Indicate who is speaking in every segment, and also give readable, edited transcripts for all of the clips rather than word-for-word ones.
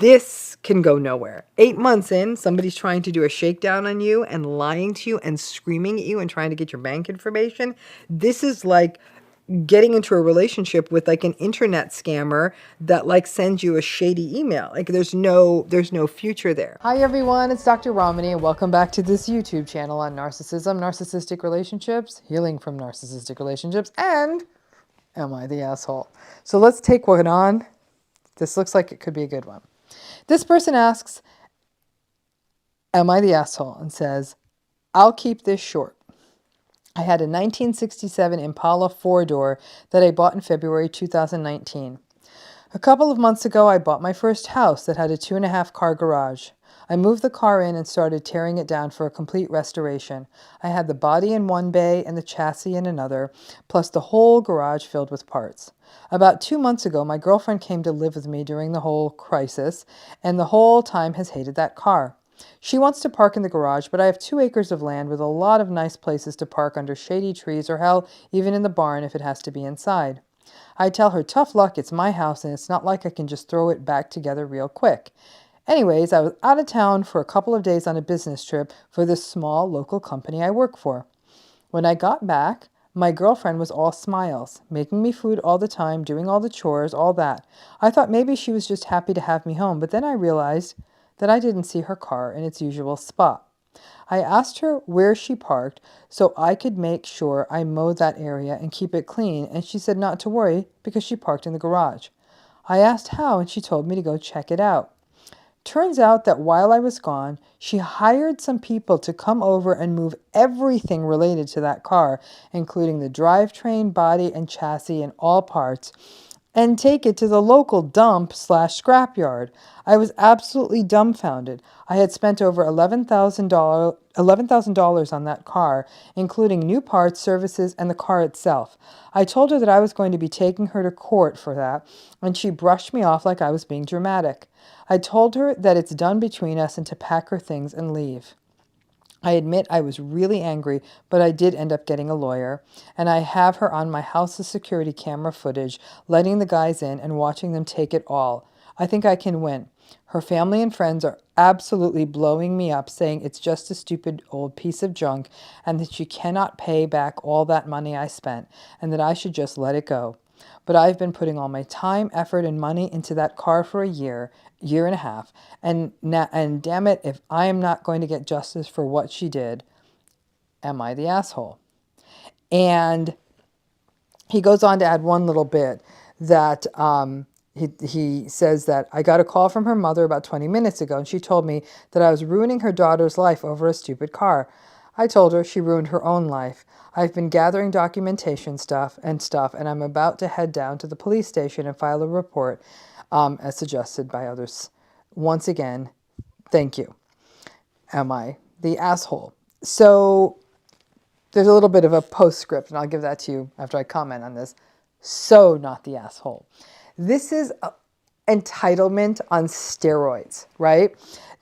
Speaker 1: this can go nowhere. 8 months in, somebody's trying to do a shakedown on you and lying to you and screaming at you and trying to get your bank information. This is like getting into a relationship with like an internet scammer that like sends you a shady email. Like there's no future there. Hi everyone, it's Dr. Ramani and welcome back to this YouTube channel on narcissism, narcissistic relationships, healing from narcissistic relationships, and am I the asshole? So let's take one on. This looks like it could be a good one. This person asks, am I the asshole? And says, I'll keep this short. I had a 1967 Impala 4-door that I bought in February 2019. A couple of months ago, I bought my first house that had a 2.5-car garage. I moved the car in and started tearing it down for a complete restoration. I had the body in one bay and the chassis in another, plus the whole garage filled with parts. About 2 months ago, my girlfriend came to live with me during the whole crisis, and the whole time has hated that car. She wants to park in the garage, but I have 2 acres of land with a lot of nice places to park under shady trees, or hell, even in the barn if it has to be inside. I tell her, tough luck, it's my house and it's not like I can just throw it back together real quick. Anyways, I was out of town for a couple of days on a business trip for this small local company I work for. When I got back, my girlfriend was all smiles, making me food all the time, doing all the chores, all that. I thought maybe she was just happy to have me home, but then I realized that I didn't see her car in its usual spot. I asked her where she parked so I could make sure I mowed that area and keep it clean, and she said not to worry because she parked in the garage. I asked how, and she told me to go check it out. Turns out that while I was gone, she hired some people to come over and move everything related to that car, including the drivetrain, body, and chassis and all parts, and take it to the local dump/scrapyard. I was absolutely dumbfounded. I had spent over $11,000 on that car, including new parts, services, and the car itself. I told her that I was going to be taking her to court for that, and she brushed me off like I was being dramatic. I told her that it's done between us and to pack her things and leave. I admit I was really angry, but I did end up getting a lawyer, and I have her on my house's security camera footage, letting the guys in and watching them take it all. I think I can win. Her family and friends are absolutely blowing me up, saying it's just a stupid old piece of junk and that she cannot pay back all that money I spent and that I should just let it go. But I've been putting all my time, effort, and money into that car for a year and a half, and damn it, if I am not going to get justice for what she did, am I the asshole? And he goes on to add one little bit that he says that I got a call from her mother about 20 minutes ago, and she told me that I was ruining her daughter's life over a stupid car. I told her she ruined her own life. I've been gathering documentation stuff, and I'm about to head down to the police station and file a report, as suggested by others. Once again, thank you. Am I the asshole? So there's a little bit of a postscript, and I'll give that to you after I comment on this. So not the asshole. This is entitlement on steroids, right?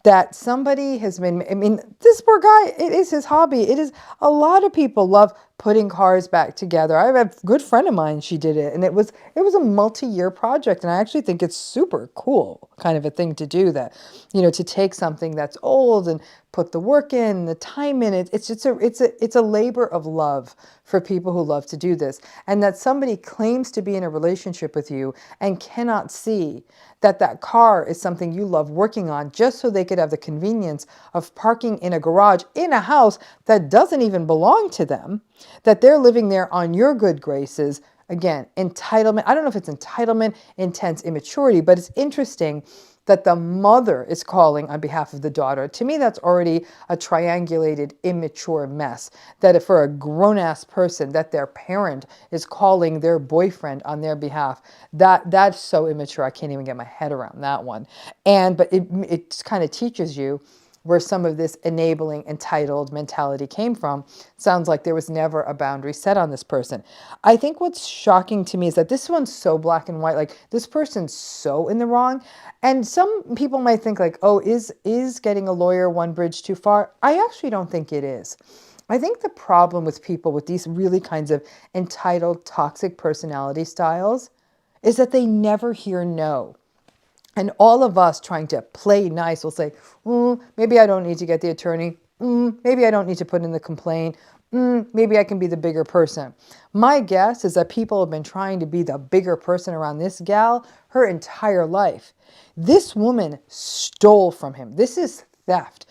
Speaker 1: That somebody has been, I mean, this poor guy, it is his hobby. It is, a lot of people love putting cars back together. I have a good friend of mine, she did it, and it was a multi-year project, and I actually think it's super cool kind of a thing to do, that, you know, to take something that's old and put the work in, the time in it. It's a labor of love for people who love to do this. And that somebody claims to be in a relationship with you and cannot see that that car is something you love working on just so they could have the convenience of parking in a garage in a house that doesn't even belong to them, that they're living there on your good graces. Again, entitlement. I don't know if it's entitlement, intense immaturity, but it's interesting that the mother is calling on behalf of the daughter. To me, that's already a triangulated, immature mess. That for a grown-ass person, that their parent is calling their boyfriend on their behalf, that's so immature. I can't even get my head around that one. But it kind of teaches you where some of this enabling, entitled mentality came from. Sounds like there was never a boundary set on this person. I think what's shocking to me is that this one's so black and white, like this person's so in the wrong. And some people might think like, oh, is getting a lawyer one bridge too far? I actually don't think it is. I think the problem with people with these really kinds of entitled, toxic personality styles is that they never hear no. And all of us trying to play nice will say, maybe I don't need to get the attorney. Maybe I don't need to put in the complaint. Maybe I can be the bigger person. My guess is that people have been trying to be the bigger person around this gal her entire life. This woman stole from him. This is theft.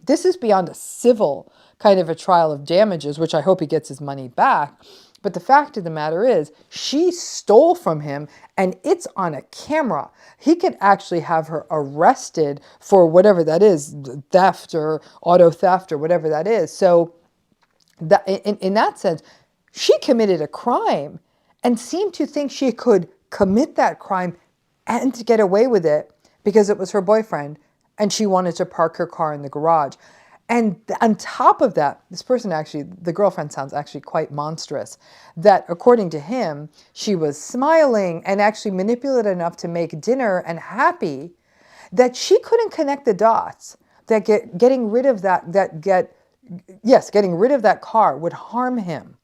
Speaker 1: This is beyond a civil kind of a trial of damages, which I hope he gets his money back. But the fact of the matter is, she stole from him, and it's on a camera. He could actually have her arrested for whatever that is, theft or auto theft or whatever that is. So that, in that sense, she committed a crime and seemed to think she could commit that crime and to get away with it because it was her boyfriend and she wanted to park her car in the garage. And on top of that, this person actually, the girlfriend sounds actually quite monstrous, that according to him, she was smiling and actually manipulative enough to make dinner and happy, that she couldn't connect the dots, that getting rid of getting rid of that car would harm him.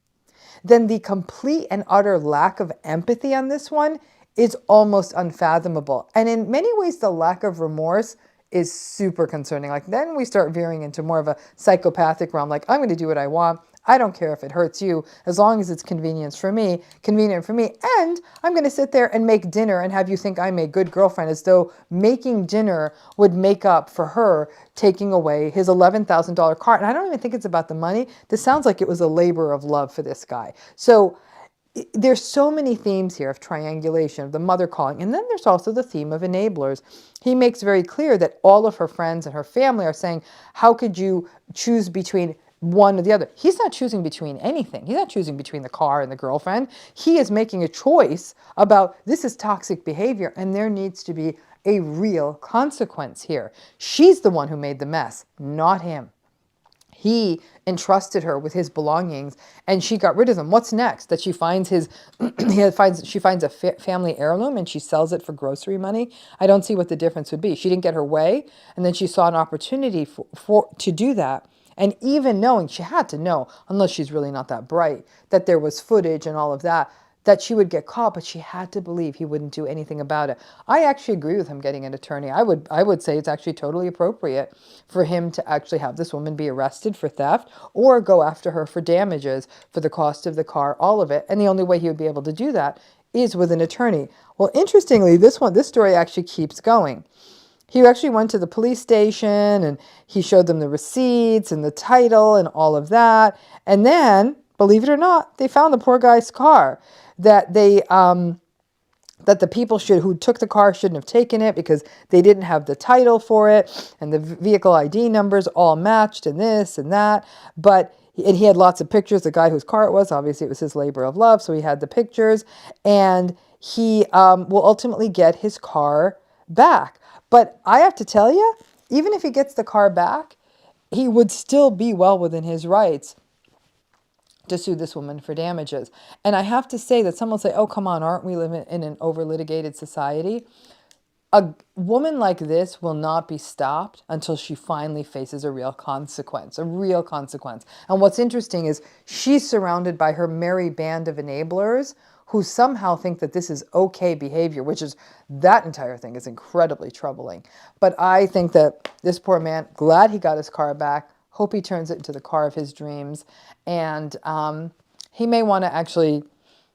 Speaker 1: Then the complete and utter lack of empathy on this one is almost unfathomable. And in many ways, the lack of remorse is super concerning. Like, then we start veering into more of a psychopathic realm. Like, I'm going to do what I want. I don't care if it hurts you, as long as it's convenient for me. And I'm going to sit there and make dinner and have you think I'm a good girlfriend, as though making dinner would make up for her taking away his $11,000 car. And I don't even think it's about the money. This sounds like it was a labor of love for this guy. So there's so many themes here of triangulation, of the mother calling. And then there's also the theme of enablers. He makes very clear that all of her friends and her family are saying, how could you choose between one or the other? He's not choosing between anything. He's not choosing between the car and the girlfriend. He is making a choice about, this is toxic behavior and there needs to be a real consequence here. She's the one who made the mess, not him. He entrusted her with his belongings and she got rid of them. What's next? That she finds his, she finds a family heirloom and she sells it for grocery money? I don't see what the difference would be. She didn't get her way, and then she saw an opportunity to do that. And even knowing, she had to know, unless she's really not that bright, that there was footage and all of that, that she would get caught, but she had to believe he wouldn't do anything about it. I actually agree with him getting an attorney. I would say it's actually totally appropriate for him to actually have this woman be arrested for theft or go after her for damages for the cost of the car, all of it. And the only way he would be able to do that is with an attorney. Well, interestingly, this story actually keeps going. He actually went to the police station and he showed them the receipts and the title and all of that. And then, believe it or not, they found the poor guy's car. That the people who took the car shouldn't have taken it because they didn't have the title for it, and the vehicle ID numbers all matched and this and that. And he had lots of pictures. The guy whose car it was, obviously it was his labor of love, so he had the pictures, and he will ultimately get his car back. But I have to tell you, even if he gets the car back, he would still be well within his rights to sue this woman for damages. And I have to say that someone will say, oh, come on, aren't we living in an over-litigated society? A woman like this will not be stopped until she finally faces a real consequence, a real consequence. And what's interesting is she's surrounded by her merry band of enablers who somehow think that this is okay behavior, which is, that entire thing is incredibly troubling. But I think that this poor man, glad he got his car back, hope he turns it into the car of his dreams. And he may want to actually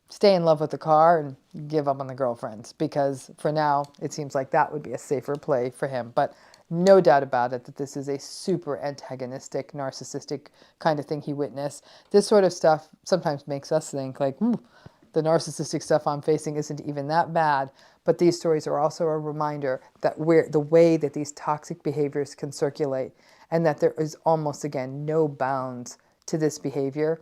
Speaker 1: stay in love with the car and give up on the girlfriends, because for now, it seems like that would be a safer play for him. But no doubt about it that this is a super antagonistic, narcissistic kind of thing he witnessed. This sort of stuff sometimes makes us think like, the narcissistic stuff I'm facing isn't even that bad. But these stories are also a reminder that the way that these toxic behaviors can circulate, and that there is almost, again, no bounds to this behavior.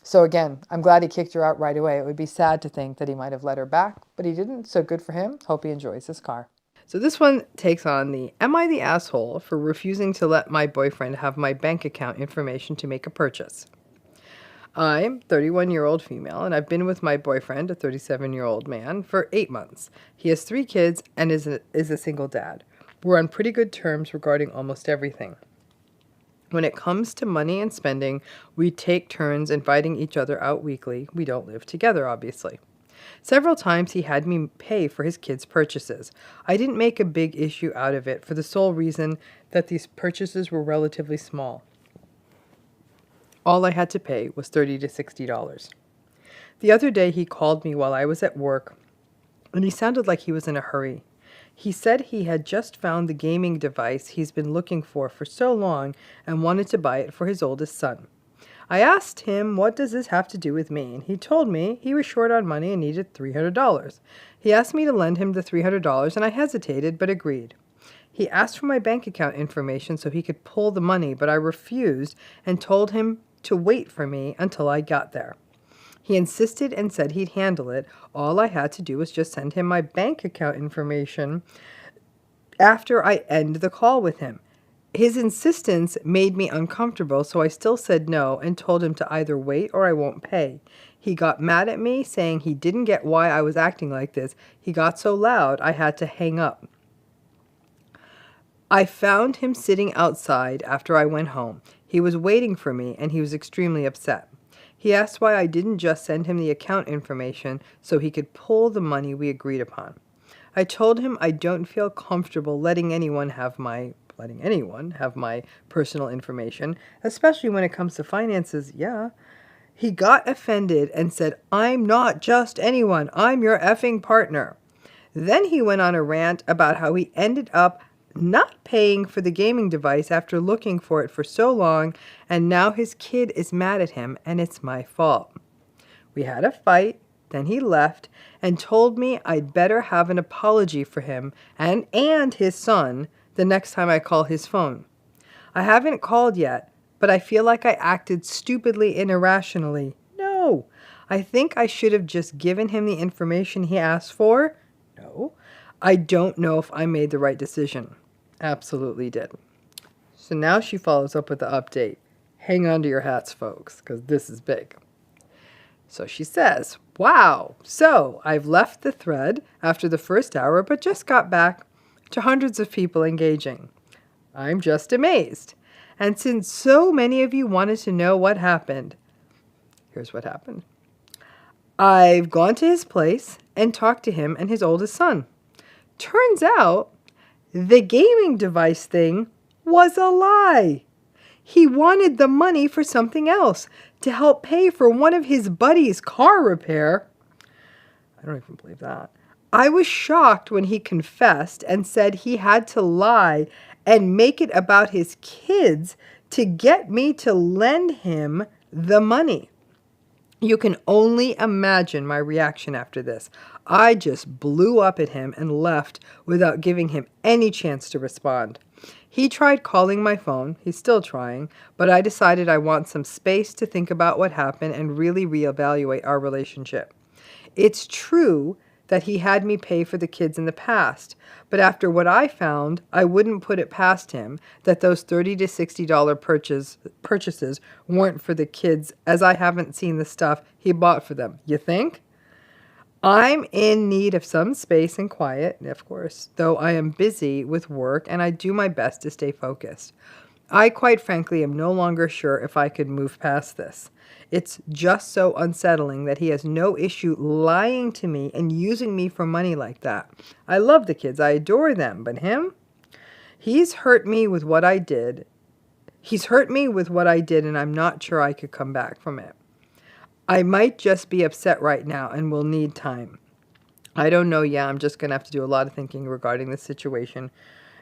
Speaker 1: So again, I'm glad he kicked her out right away. It would be sad to think that he might have let her back, but he didn't, so good for him. Hope he enjoys his car. So this one takes on the, am I the asshole for refusing to let my boyfriend have my bank account information to make a purchase? I'm a 31-year-old female, and I've been with my boyfriend, a 37-year-old man, for 8 months. He has 3 kids and is a single dad. We're on pretty good terms regarding almost everything. When it comes to money and spending, we take turns inviting each other out weekly. We don't live together, obviously. Several times he had me pay for his kids' purchases. I didn't make a big issue out of it for the sole reason that these purchases were relatively small. All I had to pay was $30 to $60. The other day he called me while I was at work, and he sounded like he was in a hurry. He said he had just found the gaming device he's been looking for so long and wanted to buy it for his oldest son. I asked him, what does this have to do with me? And he told me he was short on money and needed $300. He asked me to lend him the $300, and I hesitated but agreed. He asked for my bank account information so he could pull the money, but I refused and told him to wait for me until I got there. He insisted and said he'd handle it. All I had to do was just send him my bank account information after I end the call with him. His insistence made me uncomfortable, so I still said no and told him to either wait or I won't pay. He got mad at me, saying he didn't get why I was acting like this. He got so loud I had to hang up. I found him sitting outside after I went home. He was waiting for me and he was extremely upset. He asked why I didn't just send him the account information so he could pull the money we agreed upon. I told him I don't feel comfortable letting anyone have my personal information, especially when it comes to finances. Yeah. He got offended and said, I'm not just anyone. I'm your effing partner. Then he went on a rant about how he ended up not paying for the gaming device after looking for it for so long, and now his kid is mad at him and it's my fault. We had a fight, then he left and told me I'd better have an apology for him and his son the next time I call his phone. I haven't called yet, but I feel like I acted stupidly and irrationally. No, I think I should have just given him the information he asked for. No, I don't know if I made the right decision. Absolutely did. So now she follows up with the update. Hang on to your hats, folks, because this is big. So she says, wow, so I've left the thread after the first hour, but just got back to hundreds of people engaging. I'm just amazed. And since so many of you wanted to know what happened, here's what happened. I've gone to his place and talked to him and his oldest son. Turns out the gaming device thing was a lie. He wanted the money for something else, to help pay for one of his buddy's car repair. I don't even believe that. I was shocked when he confessed and said he had to lie and make it about his kids to get me to lend him the money. You can only imagine my reaction after this. I just blew up at him and left without giving him any chance to respond. He tried calling my phone. He's still trying, but I decided I want some space to think about what happened and really reevaluate our relationship. It's true that he had me pay for the kids in the past, but after what I found, I wouldn't put it past him that those $30 to $60 purchases weren't for the kids, as I haven't seen the stuff he bought for them. You think? I'm in need of some space and quiet, of course, though I am busy with work and I do my best to stay focused. I quite frankly am no longer sure if I could move past this. It's just so unsettling that he has no issue lying to me and using me for money like that. I love the kids. I adore them. But him? He's hurt me with what I did. And I'm not sure I could come back from it. I might just be upset right now and will need time. I don't know. Yeah, I'm just going to have to do a lot of thinking regarding this situation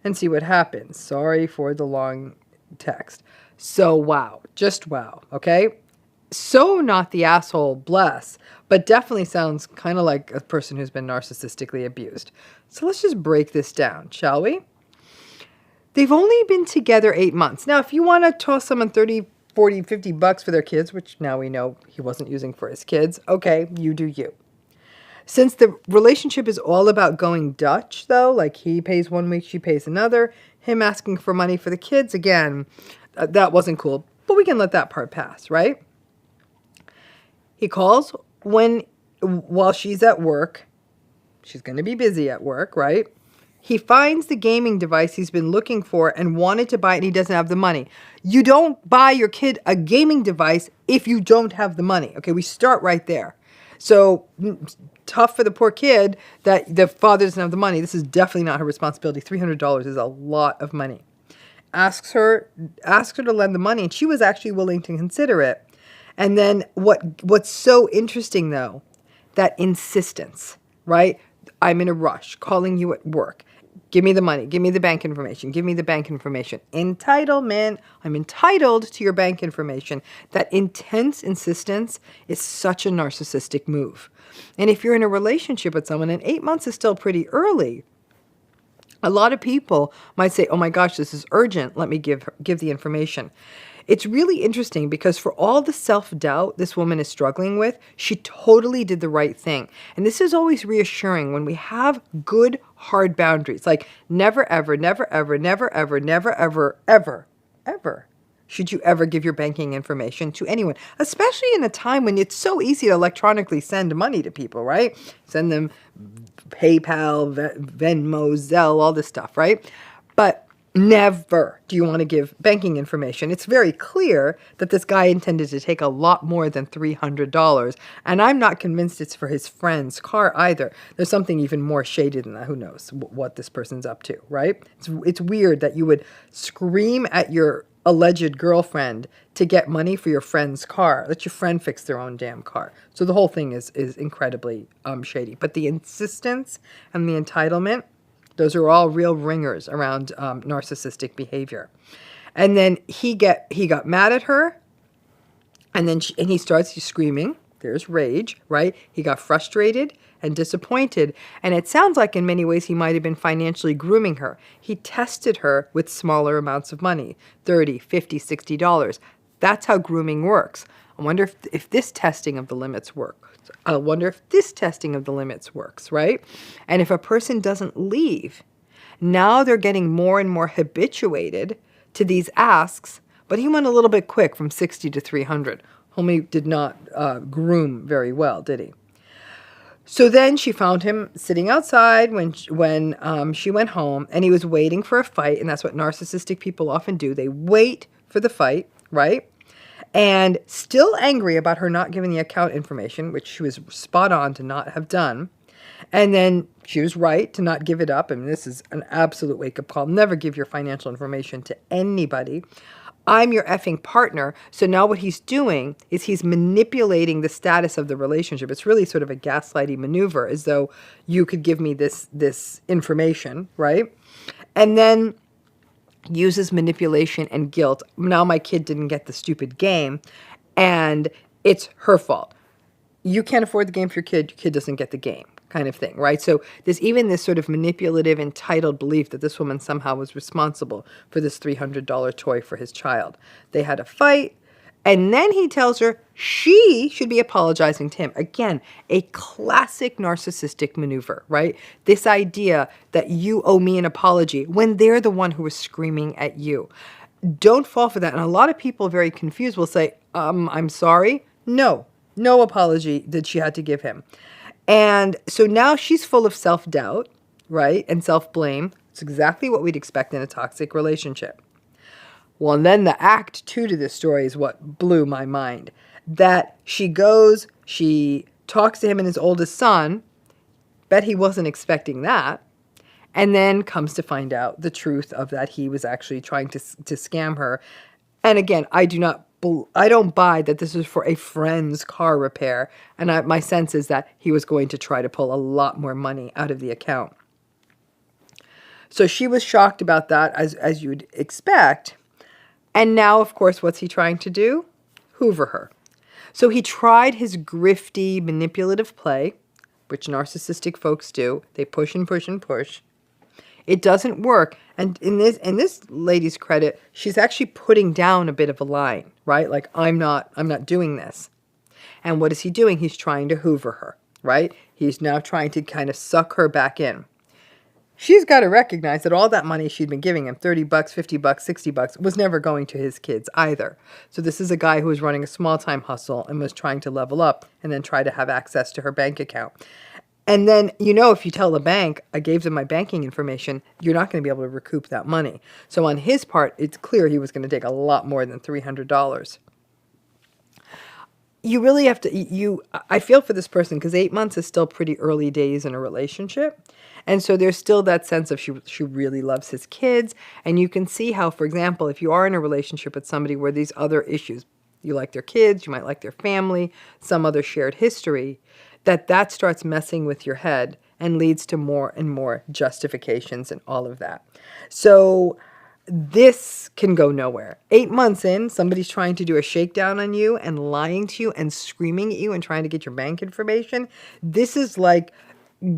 Speaker 1: and see what happens. Sorry for the long text. So wow. Just wow. Okay? So not the asshole, bless, but definitely sounds kind of like a person who's been narcissistically abused. So let's just break this down, shall we? They've only been together 8 months. Now, if you want to toss someone 30, 40, 50 bucks for their kids, which now we know he wasn't using for his kids, okay, you do you. Since the relationship is all about going Dutch, though, like he pays 1 week, she pays another, him asking for money for the kids, again, that wasn't cool, but we can let that part pass, right? He calls while she's at work. She's going to be busy at work, right? He finds the gaming device he's been looking for and wanted to buy it, and he doesn't have the money. You don't buy your kid a gaming device if you don't have the money. Okay, we start right there. So tough for the poor kid that the father doesn't have the money. This is definitely not her responsibility. $300 is a lot of money. Asks her to lend the money, and she was actually willing to consider it. And then what's so interesting, though, that insistence, right? I'm in a rush, calling you at work. Give me the money. Give me the bank information. Give me the bank information. Entitlement. I'm entitled to your bank information. That intense insistence is such a narcissistic move. And if you're in a relationship with someone, and 8 months is still pretty early, a lot of people might say, oh my gosh, this is urgent. Let me give the information. It's really interesting because for all the self-doubt this woman is struggling with, she totally did the right thing. And this is always reassuring when we have good, hard boundaries, like never, ever, never, ever, never, ever, never, ever, ever, ever should you ever give your banking information to anyone, especially in a time when it's so easy to electronically send money to people, right? Send them PayPal, Venmo, Zelle, all this stuff, right? But never do you want to give banking information. It's very clear that this guy intended to take a lot more than $300. And I'm not convinced it's for his friend's car either. There's something even more shady than that. Who knows what this person's up to, right? It's weird that you would scream at your alleged girlfriend to get money for your friend's car. Let your friend fix their own damn car. So the whole thing is incredibly shady. But the insistence and the entitlement, those are all real ringers around narcissistic behavior. And then he got mad at her, and then he starts screaming. There's rage, right? He got frustrated and disappointed. And it sounds like in many ways he might have been financially grooming her. He tested her with smaller amounts of money, $30, $50, $60. That's how grooming works. I wonder if this testing of the limits works. I wonder if this testing of the limits works, right? And if a person doesn't leave, now they're getting more and more habituated to these asks, but he went a little bit quick from 60 to 300. Homie did not groom very well, did he? So then she found him sitting outside when she went home, and he was waiting for a fight, and that's what narcissistic people often do. They wait for the fight, right? And still angry about her not giving the account information, which she was spot on to not have done. And then she was right to not give it up. I mean, this is an absolute wake-up call. Never give your financial information to anybody. I'm your effing partner. So now what he's doing is he's manipulating the status of the relationship. It's really sort of a gaslighting maneuver, as though you could give me this information, right? And then uses manipulation and guilt. Now my kid didn't get the stupid game, and it's her fault. You can't afford the game for your kid doesn't get the game, kind of thing, right? So there's even this sort of manipulative, entitled belief that this woman somehow was responsible for this $300 toy for his child. They had a fight, and then he tells her she should be apologizing to him. Again, a classic narcissistic maneuver, right? This idea that you owe me an apology when they're the one who was screaming at you. Don't fall for that. And a lot of people, very confused, will say, I'm sorry. No apology that she had to give him. And so now she's full of self-doubt, right? And self-blame. It's exactly what we'd expect in a toxic relationship. Well, and then the act 2 to this story is what blew my mind. That she talks to him and his oldest son. Bet he wasn't expecting that. And then comes to find out the truth of that he was actually trying to scam her. And again, I don't buy that this is for a friend's car repair. And my sense is that he was going to try to pull a lot more money out of the account. So she was shocked about that, as you'd expect. And now, of course, what's he trying to do? Hoover her. So he tried his grifty, manipulative play, which narcissistic folks do. They push and push and push. It doesn't work. And in this lady's credit, she's actually putting down a bit of a line, right? Like, I'm not doing this. And what is he doing? He's trying to hoover her, right? He's now trying to kind of suck her back in. She's got to recognize that all that money she'd been giving him, $30, $50, $60, was never going to his kids either. So this is a guy who was running a small-time hustle and was trying to level up and then try to have access to her bank account. And then, if you tell the bank, I gave them my banking information, you're not going to be able to recoup that money. So on his part, it's clear he was going to take a lot more than $300. you really have to, I feel for this person because 8 months is still pretty early days in a relationship. And so there's still that sense of she really loves his kids. And you can see how, for example, if you are in a relationship with somebody where these other issues, you like their kids, you might like their family, some other shared history, that starts messing with your head and leads to more and more justifications and all of that. So this can go nowhere. 8 months in, somebody's trying to do a shakedown on you and lying to you and screaming at you and trying to get your bank information. This is like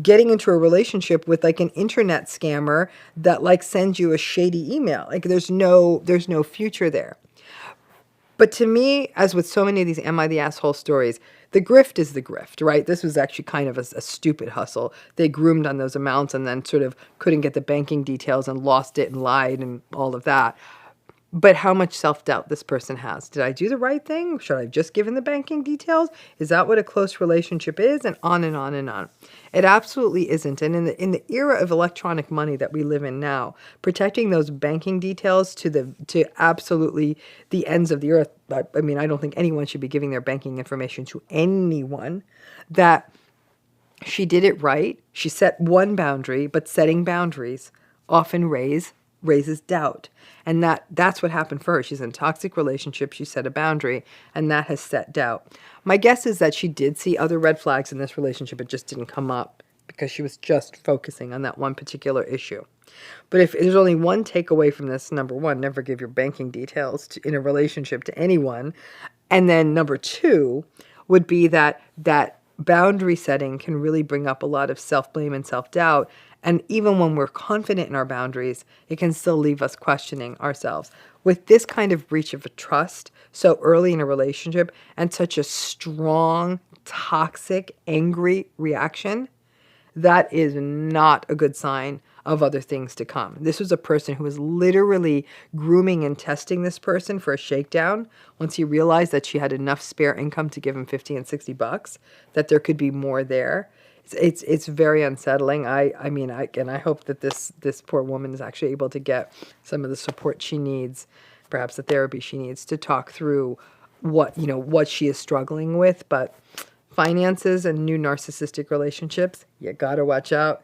Speaker 1: getting into a relationship with like an internet scammer that like sends you a shady email. Like there's no future there. But to me, as with so many of these Am I the Asshole stories, the grift is the grift, right? This was actually kind of a stupid hustle. They groomed on those amounts and then sort of couldn't get the banking details and lost it and lied and all of that. But how much self-doubt this person has. Did I do the right thing? Should I have just given the banking details? Is that what a close relationship is? And on and on and on. It absolutely isn't. And in the era of electronic money that we live in now, protecting those banking details to absolutely the ends of the earth. I mean, I don't think anyone should be giving their banking information to anyone. That she did it right. She set one boundary, but setting boundaries often raises doubt. And that's what happened for her. She's in a toxic relationship. She set a boundary, and that has set doubt. My guess is that she did see other red flags in this relationship. It just didn't come up because she was just focusing on that one particular issue. But if there's only one takeaway from this, number one, never give your banking details in a relationship to anyone. And then number two would be that boundary setting can really bring up a lot of self-blame and self-doubt. And even when we're confident in our boundaries, it can still leave us questioning ourselves. With this kind of breach of trust so early in a relationship and such a strong, toxic, angry reaction, that is not a good sign of other things to come. This was a person who was literally grooming and testing this person for a shakedown once he realized that she had enough spare income to give him 50 and 60 bucks, that there could be more there. It's very unsettling. I hope that this poor woman is actually able to get some of the support she needs, perhaps the therapy she needs to talk through what she is struggling with. But finances and new narcissistic relationships, you gotta watch out.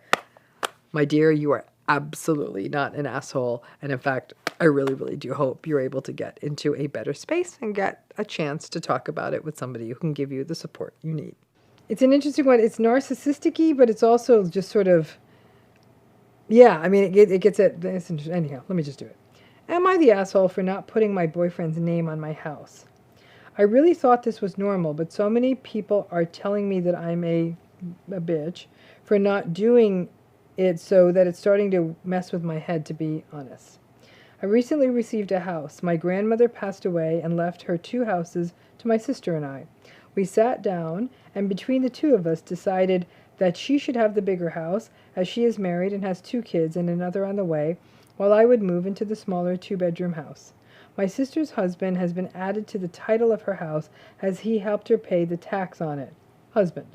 Speaker 1: My dear, you are absolutely not an asshole. And in fact, I really, really do hope you're able to get into a better space and get a chance to talk about it with somebody who can give you the support you need. It's an interesting one. It's narcissistic-y, but it's also just sort of, yeah, I mean, it gets at, anyhow, let me just do it. Am I the asshole for not putting my boyfriend's name on my house? I really thought this was normal, but so many people are telling me that I'm a bitch for not doing it, so that it's starting to mess with my head, to be honest. I recently received a house. My grandmother passed away and left her 2 houses to my sister and I. We sat down, and between the 2 of us decided that she should have the bigger house, as she is married and has 2 kids and another on the way, while I would move into the smaller 2-bedroom house. My sister's husband has been added to the title of her house as he helped her pay the tax on it. Husband.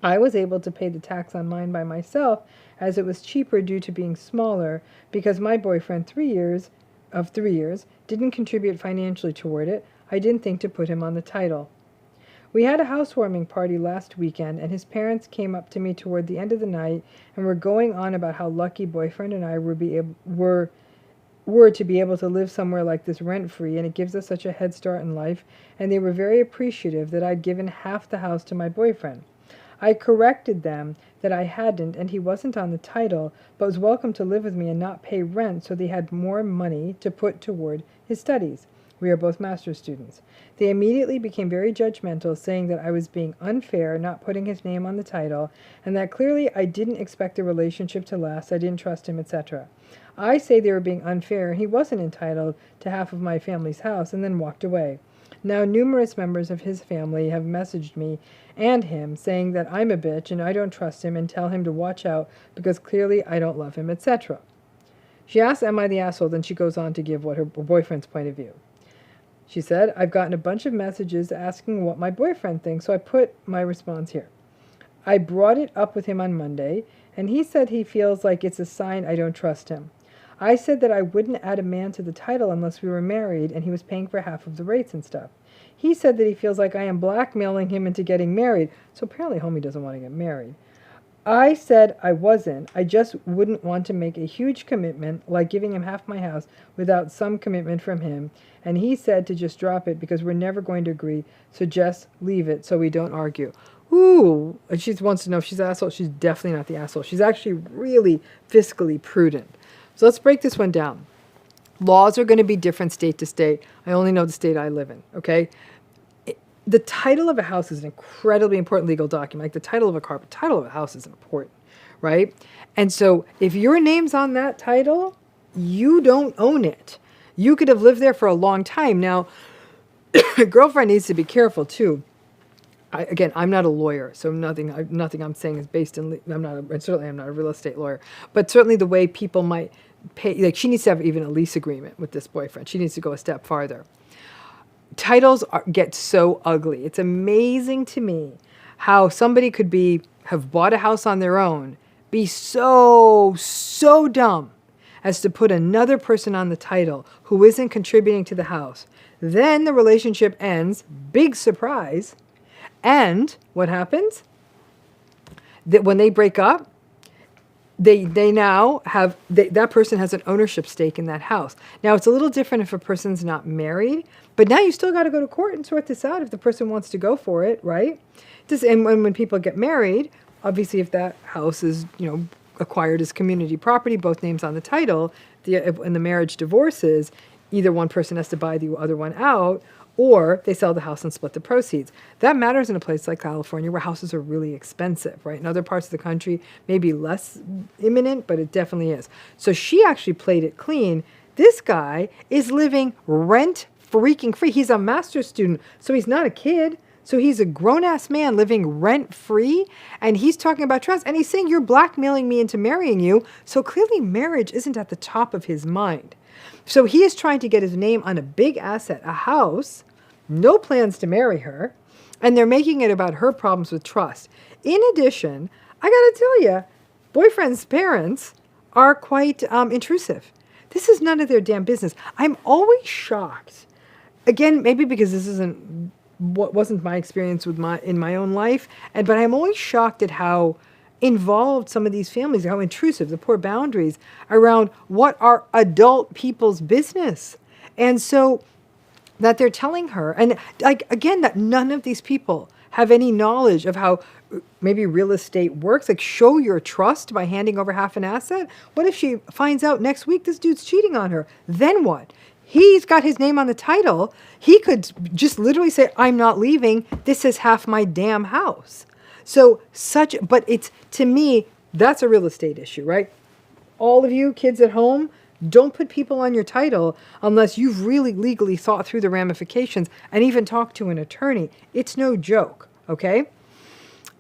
Speaker 1: I was able to pay the tax on mine by myself, as it was cheaper due to being smaller, because my boyfriend 3 years didn't contribute financially toward it. I didn't think to put him on the title. We had a housewarming party last weekend, and his parents came up to me toward the end of the night and were going on about how lucky boyfriend and I were to be able to live somewhere like this rent-free, and it gives us such a head start in life, and they were very appreciative that I'd given half the house to my boyfriend. I corrected them that I hadn't, and he wasn't on the title, but was welcome to live with me and not pay rent, so they had more money to put toward his studies. We are both master's students. They immediately became very judgmental, saying that I was being unfair, not putting his name on the title, and that clearly I didn't expect the relationship to last, I didn't trust him, etc. I say they were being unfair, and he wasn't entitled to half of my family's house, and then walked away. Now numerous members of his family have messaged me and him, saying that I'm a bitch and I don't trust him, and tell him to watch out because clearly I don't love him, etc. She asks, am I the asshole? Then she goes on to give what her boyfriend's point of view. She said, I've gotten a bunch of messages asking what my boyfriend thinks, so I put my response here. I brought it up with him on Monday, and he said he feels like it's a sign I don't trust him. I said that I wouldn't add a man to the title unless we were married and he was paying for half of the rates and stuff. He said that he feels like I am blackmailing him into getting married. So apparently homie doesn't want to get married. I said I wasn't. I just wouldn't want to make a huge commitment, like giving him half my house, without some commitment from him. And he said to just drop it because we're never going to agree. So just leave it so we don't argue. Ooh, and she wants to know if she's an asshole. She's definitely not the asshole. She's actually really fiscally prudent. So let's break this one down. Laws are going to be different state to state. I only know the state I live in, okay? The title of a house is an incredibly important legal document. Like the title of a car, but the title of a house is important, right? And so if your name's on that title, you don't own it. You could have lived there for a long time. Now, a girlfriend needs to be careful too. Again, I'm not a lawyer, so nothing I'm saying is based in. Certainly I'm not a real estate lawyer, but certainly the way people might pay, like she needs to have even a lease agreement with this boyfriend. She needs to go a step farther. Titles get so ugly. It's amazing to me how somebody could have bought a house on their own, be so dumb as to put another person on the title who isn't contributing to the house. Then the relationship ends, big surprise, and what happens? That when they break up, they now have, that person has an ownership stake in that house. Now, it's a little different if a person's not married, but now you still got to go to court and sort this out if the person wants to go for it, right? And when people get married, obviously if that house is, acquired as community property, both names on the title, and the marriage divorces, either one person has to buy the other one out, or they sell the house and split the proceeds. That matters in a place like California where houses are really expensive, right? In other parts of the country, maybe less imminent, but it definitely is. So she actually played it clean. This guy is living rent freaking free. He's a master's student, so he's not a kid. So he's a grown-ass man living rent-free, and he's talking about trust, and he's saying, you're blackmailing me into marrying you. So clearly marriage isn't at the top of his mind. So he is trying to get his name on a big asset, a house, no plans to marry her, and they're making it about her problems with trust. In addition, I got to tell you, boyfriend's parents are quite intrusive. This is none of their damn business. I'm always shocked. Again, maybe because this isn't what wasn't my experience with in my own life, but I'm always shocked at how involved some of these families, how intrusive, the poor boundaries around what are adult people's business. And so that they're telling her, and again, that none of these people have any knowledge of how maybe real estate works. Like, show your trust by handing over half an asset. What if she finds out next week this dude's cheating on her? Then what? He's got his name on the title. He could just literally say, I'm not leaving. This is half my damn house. But it's, to me, that's a real estate issue, right? All of you kids at home, don't put people on your title unless you've really legally thought through the ramifications and even talked to an attorney. It's no joke, okay?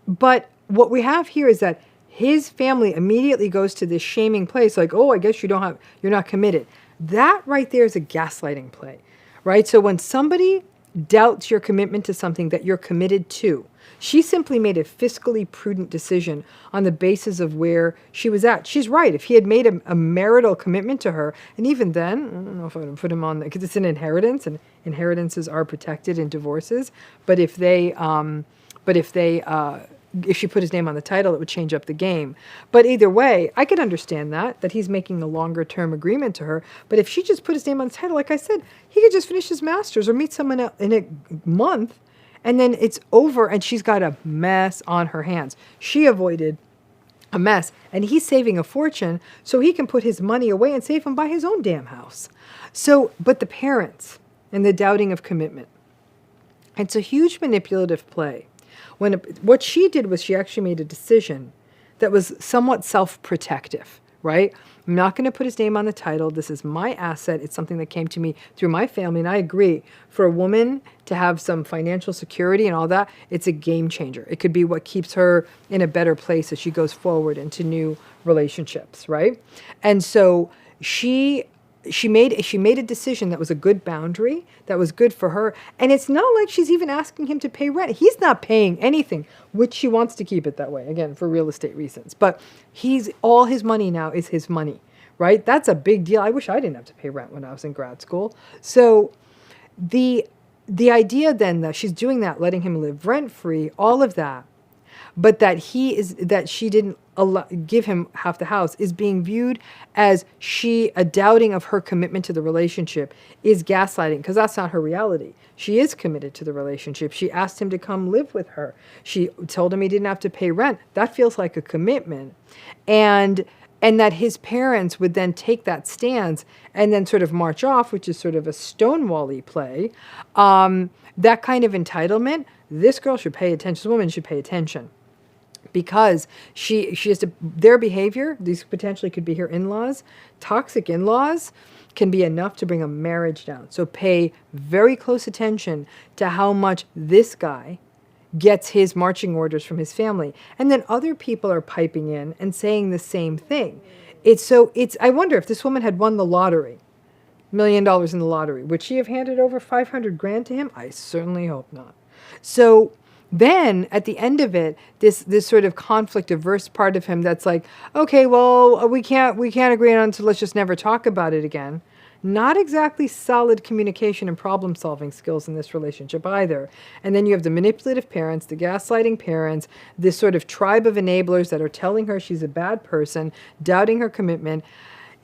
Speaker 1: But what we have here is that his family immediately goes to this shaming place, like, oh, I guess you're not committed. That right there is a gaslighting play, right? So when somebody doubts your commitment to something that you're committed to, she simply made a fiscally prudent decision on the basis of where she was at. She's right. If he had made a marital commitment to her, and even then, I don't know if I would put him on, because it's an inheritance, and inheritances are protected in divorces. But if she put his name on the title, it would change up the game. But either way, I could understand that he's making a longer term agreement to her. But if she just put his name on the title, like I said, he could just finish his master's or meet someone in a month, and then it's over, and she's got a mess on her hands. She avoided a mess, and he's saving a fortune so he can put his money away and save and buy his own damn house. But the parents and the doubting of commitment, it's a huge manipulative play. What she did was she actually made a decision that was somewhat self-protective, right? I'm not going to put his name on the title. This is my asset. It's something that came to me through my family. And I agree, for a woman to have some financial security and all that, it's a game changer. It could be what keeps her in a better place as she goes forward into new relationships, right? And so she made a decision that was a good boundary, that was good for her. And it's not like she's even asking him to pay rent. He's not paying anything, which she wants to keep it that way, again, for real estate reasons. But all his money now is his money, right? That's a big deal. I wish I didn't have to pay rent when I was in grad school. So the idea then that she's doing that, letting him live rent-free, all of that, but that she didn't give him half the house, is being viewed as a doubting of her commitment to the relationship, is gaslighting, because that's not her reality. She is committed to the relationship. She asked him to come live with her. She told him he didn't have to pay rent. That feels like a commitment. And that his parents would then take that stance and then sort of march off, which is sort of a Stonewall-y play. That kind of entitlement, this girl should pay attention. This woman should pay attention. Because she has to, their behavior, these potentially could be her in-laws, toxic in-laws can be enough to bring a marriage down. So pay very close attention to how much this guy gets his marching orders from his family. And then other people are piping in and saying the same thing. I wonder if this woman had won the lottery, $1 million in the lottery, would she have handed over 500 grand to him? I certainly hope not. So then at the end of it, this sort of conflict averse part of him that's like, okay, well, we can't agree on it, so let's just never talk about it again. Not exactly solid communication and problem solving skills in this relationship either. And then you have the manipulative parents, the gaslighting parents, this sort of tribe of enablers that are telling her she's a bad person, doubting her commitment.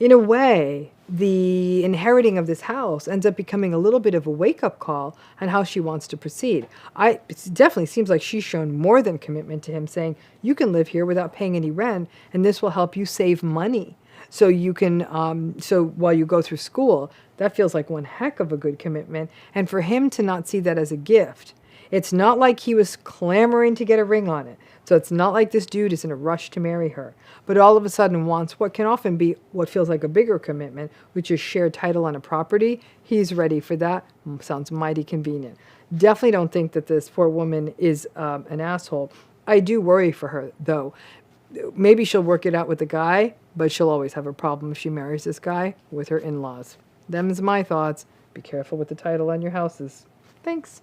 Speaker 1: In a way, the inheriting of this house ends up becoming a little bit of a wake-up call on how she wants to proceed. It definitely seems like she's shown more than commitment to him, saying, you can live here without paying any rent, and this will help you save money. So you can, so while you go through school, that feels like one heck of a good commitment. And for him to not see that as a gift, it's not like he was clamoring to get a ring on it. So it's not like this dude is in a rush to marry her, but all of a sudden wants what can often be what feels like a bigger commitment, which is shared title on a property. He's ready for that. Sounds mighty convenient. Definitely don't think that this poor woman is an asshole. I do worry for her, though. Maybe she'll work it out with the guy, but she'll always have a problem if she marries this guy with her in-laws. Them's my thoughts. Be careful with the title on your houses. Thanks.